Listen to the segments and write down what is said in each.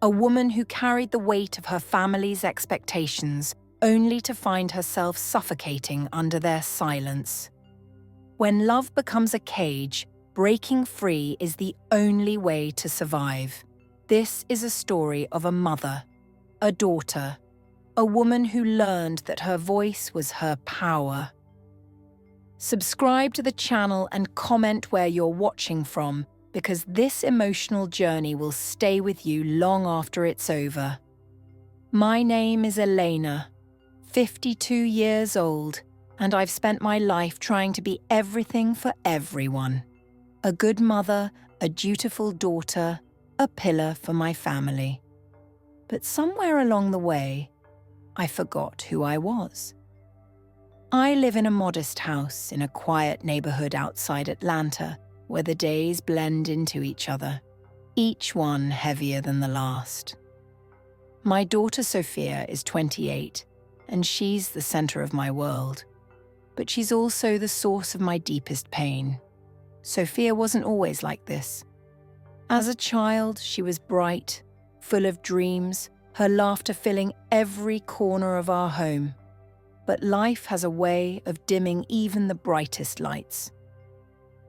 a woman who carried the weight of her family's expectations only to find herself suffocating under their silence. When love becomes a cage, breaking free is the only way to survive. This is a story of a mother, a daughter, a woman who learned that her voice was her power. Subscribe to the channel and comment where you're watching from, because this emotional journey will stay with you long after it's over. My name is Elena, 52 years old, and I've spent my life trying to be everything for everyone. A good mother, a dutiful daughter, a pillar for my family. But somewhere along the way, I forgot who I was. I live in a modest house in a quiet neighborhood outside Atlanta, where the days blend into each other, each one heavier than the last. My daughter Sofia is 28, and she's the center of my world. But she's also the source of my deepest pain. Sofia wasn't always like this. As a child, she was bright, full of dreams, her laughter filling every corner of our home. But life has a way of dimming even the brightest lights.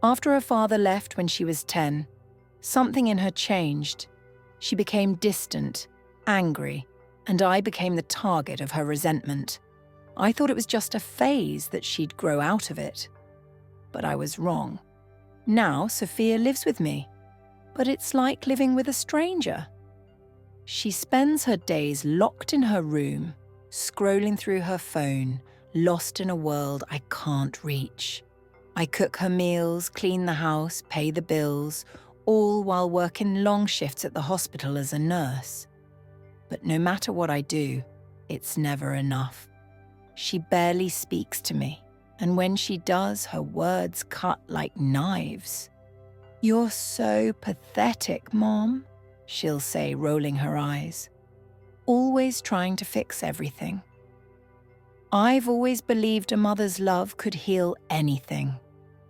After her father left when she was 10, something in her changed. She became distant, angry, and I became the target of her resentment. I thought it was just a phase, that she'd grow out of it. But I was wrong. Now Sofia lives with me, but it's like living with a stranger. She spends her days locked in her room, scrolling through her phone, lost in a world I can't reach. I cook her meals, clean the house, pay the bills, all while working long shifts at the hospital as a nurse. But no matter what I do, it's never enough. She barely speaks to me, and when she does, her words cut like knives. "You're so pathetic, Mom," she'll say, rolling her eyes, always trying to fix everything. I've always believed a mother's love could heal anything.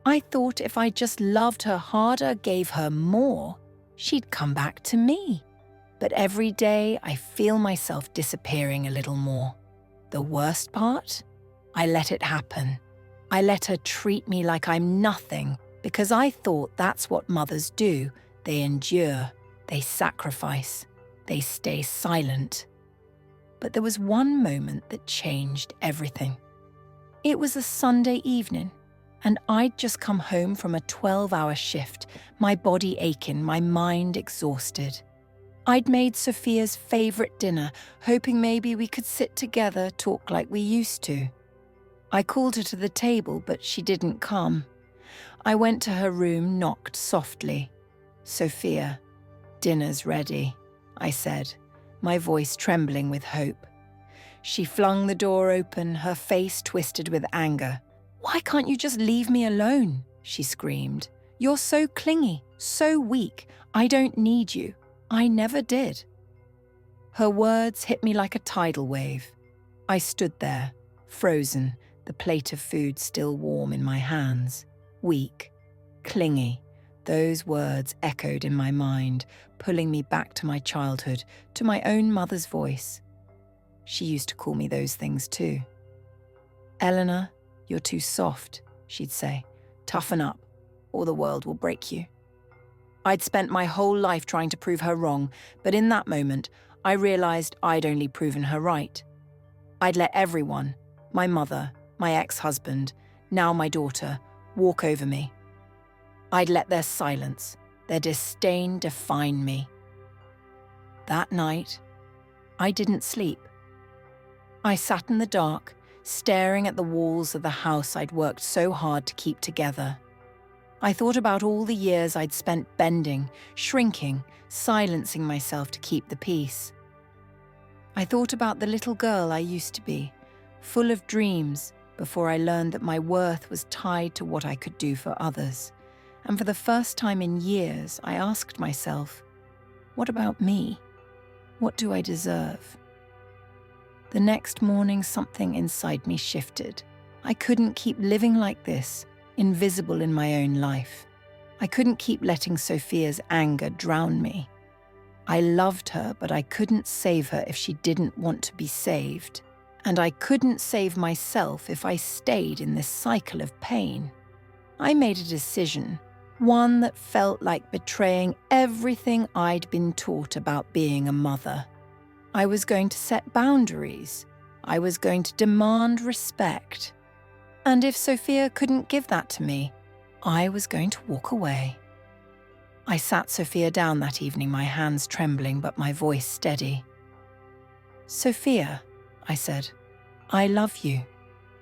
I thought if I just loved her harder, gave her more, she'd come back to me. But every day I feel myself disappearing a little more. The worst part? I let it happen. I let her treat me like I'm nothing, because I thought that's what mothers do. They endure, they sacrifice, they stay silent. But there was one moment that changed everything. It was a Sunday evening, and I'd just come home from a 12-hour shift, my body aching, my mind exhausted. I'd made Sofia's favorite dinner, hoping maybe we could sit together, talk like we used to. I called her to the table, but she didn't come. I went to her room, knocked softly. "Sofia, dinner's ready," I said, my voice trembling with hope. She flung the door open, her face twisted with anger. "Why can't you just leave me alone?" she screamed. "You're so clingy, so weak. I don't need you. I never did." Her words hit me like a tidal wave. I stood there, frozen, the plate of food still warm in my hands. Weak, clingy, those words echoed in my mind, pulling me back to my childhood, to my own mother's voice. She used to call me those things too. "Elena, you're too soft," she'd say. "Toughen up, or the world will break you." I'd spent my whole life trying to prove her wrong, but in that moment, I realized I'd only proven her right. I'd let everyone, my mother, my ex-husband, now my daughter, walk over me. I'd let their silence, their disdain define me. That night, I didn't sleep. I sat in the dark, staring at the walls of the house I'd worked so hard to keep together. I thought about all the years I'd spent bending, shrinking, silencing myself to keep the peace. I thought about the little girl I used to be, full of dreams, before I learned that my worth was tied to what I could do for others. And for the first time in years, I asked myself, what about me? What do I deserve? The next morning, something inside me shifted. I couldn't keep living like this, invisible in my own life. I couldn't keep letting Sofia's anger drown me. I loved her, but I couldn't save her if she didn't want to be saved. And I couldn't save myself if I stayed in this cycle of pain. I made a decision, one that felt like betraying everything I'd been taught about being a mother. I was going to set boundaries. I was going to demand respect. And if Sofia couldn't give that to me, I was going to walk away. I sat Sofia down that evening, my hands trembling but my voice steady. "Sofia," I said, "I love you,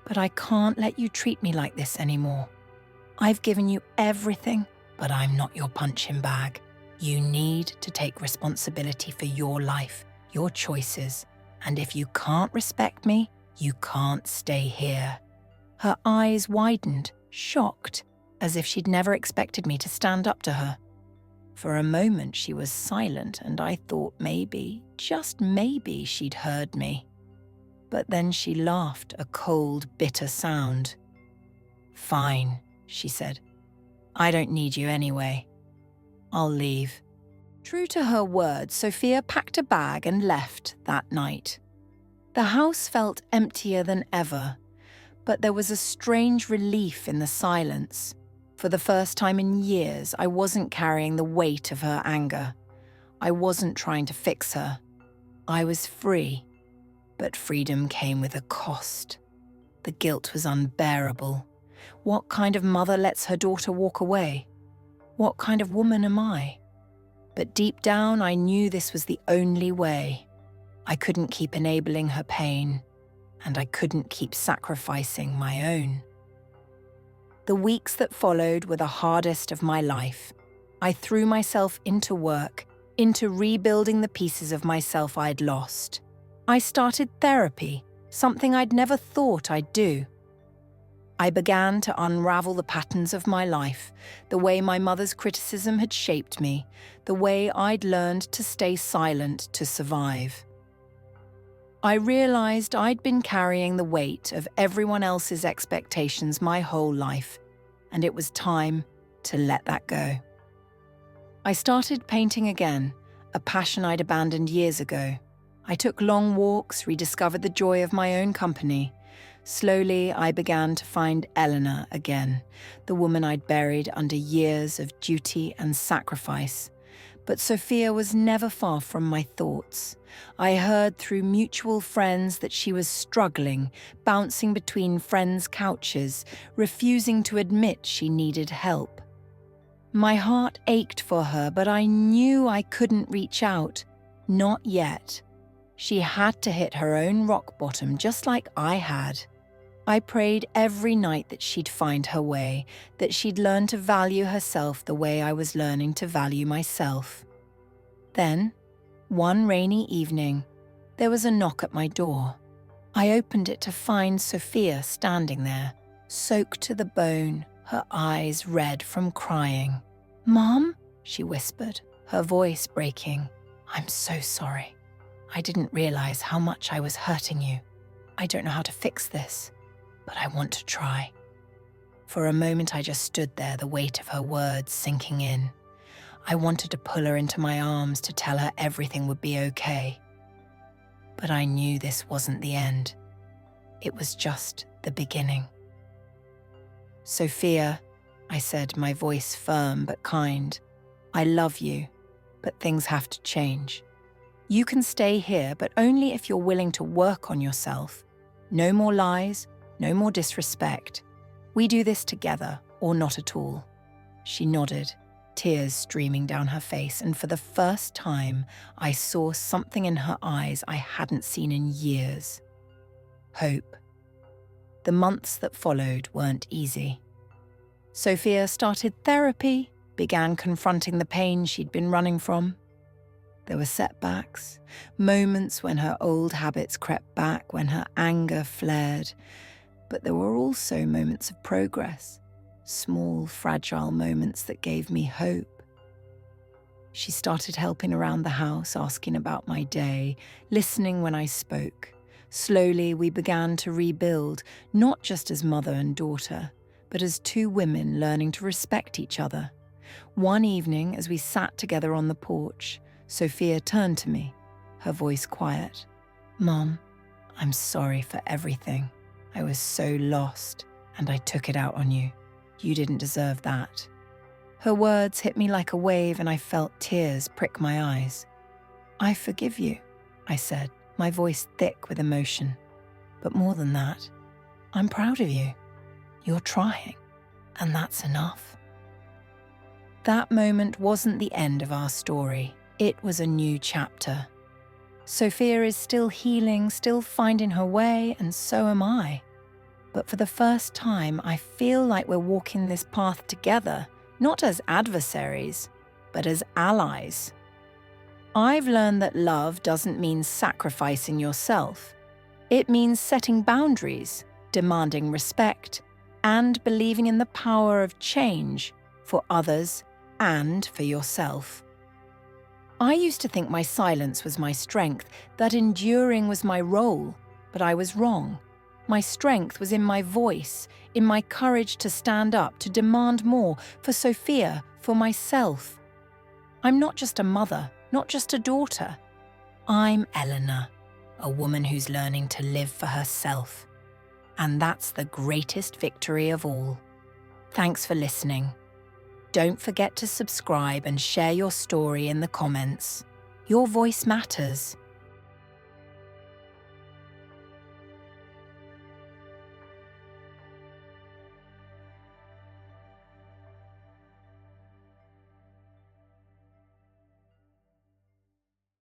but I can't let you treat me like this anymore. I've given you everything, but I'm not your punching bag. You need to take responsibility for your life, your choices, and if you can't respect me, you can't stay here." Her eyes widened, shocked, as if she'd never expected me to stand up to her. For a moment she was silent, and I thought maybe, just maybe, she'd heard me. But then she laughed, a cold, bitter sound. "Fine," she said. "I don't need you anyway. I'll leave." True to her word, Sofia packed a bag and left that night. The house felt emptier than ever, but there was a strange relief in the silence. For the first time in years, I wasn't carrying the weight of her anger. I wasn't trying to fix her. I was free, but freedom came with a cost. The guilt was unbearable. What kind of mother lets her daughter walk away? What kind of woman am I? But deep down, I knew this was the only way. I couldn't keep enabling her pain, and I couldn't keep sacrificing my own. The weeks that followed were the hardest of my life. I threw myself into work, into rebuilding the pieces of myself I'd lost. I started therapy, something I'd never thought I'd do. I began to unravel the patterns of my life, the way my mother's criticism had shaped me, the way I'd learned to stay silent to survive. I realized I'd been carrying the weight of everyone else's expectations my whole life, and it was time to let that go. I started painting again, a passion I'd abandoned years ago. I took long walks, rediscovered the joy of my own company. Slowly, I began to find Elena again, the woman I'd buried under years of duty and sacrifice. But Sofia was never far from my thoughts. I heard through mutual friends that she was struggling, bouncing between friends' couches, refusing to admit she needed help. My heart ached for her, but I knew I couldn't reach out. Not yet. She had to hit her own rock bottom just like I had. I prayed every night that she'd find her way, that she'd learn to value herself the way I was learning to value myself. Then, one rainy evening, there was a knock at my door. I opened it to find Sofia standing there, soaked to the bone, her eyes red from crying. "Mom?" she whispered, her voice breaking. "I'm so sorry. I didn't realize how much I was hurting you. I don't know how to fix this, but I want to try." For a moment I just stood there, the weight of her words sinking in. I wanted to pull her into my arms to tell her everything would be okay. But I knew this wasn't the end. It was just the beginning. "Sofia," I said, my voice firm but kind, "I love you, but things have to change. You can stay here, but only if you're willing to work on yourself. No more lies, no more disrespect. We do this together, or not at all." She nodded, tears streaming down her face, and for the first time, I saw something in her eyes I hadn't seen in years. Hope. The months that followed weren't easy. Sofia started therapy, began confronting the pain she'd been running from. There were setbacks, moments when her old habits crept back, when her anger flared. But there were also moments of progress, small, fragile moments that gave me hope. She started helping around the house, asking about my day, listening when I spoke. Slowly, we began to rebuild, not just as mother and daughter, but as two women learning to respect each other. One evening, as we sat together on the porch, Sofia turned to me, her voice quiet. "Mom, I'm sorry for everything. I was so lost, and I took it out on you. You didn't deserve that." Her words hit me like a wave, and I felt tears prick my eyes. "I forgive you," I said, my voice thick with emotion. "But more than that, I'm proud of you. You're trying, and that's enough." That moment wasn't the end of our story. It was a new chapter. Sofia is still healing, still finding her way, and so am I. But for the first time, I feel like we're walking this path together, not as adversaries, but as allies. I've learned that love doesn't mean sacrificing yourself. It means setting boundaries, demanding respect, and believing in the power of change for others and for yourself. I used to think my silence was my strength, that enduring was my role, but I was wrong. My strength was in my voice, in my courage to stand up, to demand more, for Sofia, for myself. I'm not just a mother, not just a daughter. I'm Elena, a woman who's learning to live for herself. And that's the greatest victory of all. Thanks for listening. Don't forget to subscribe and share your story in the comments. Your voice matters.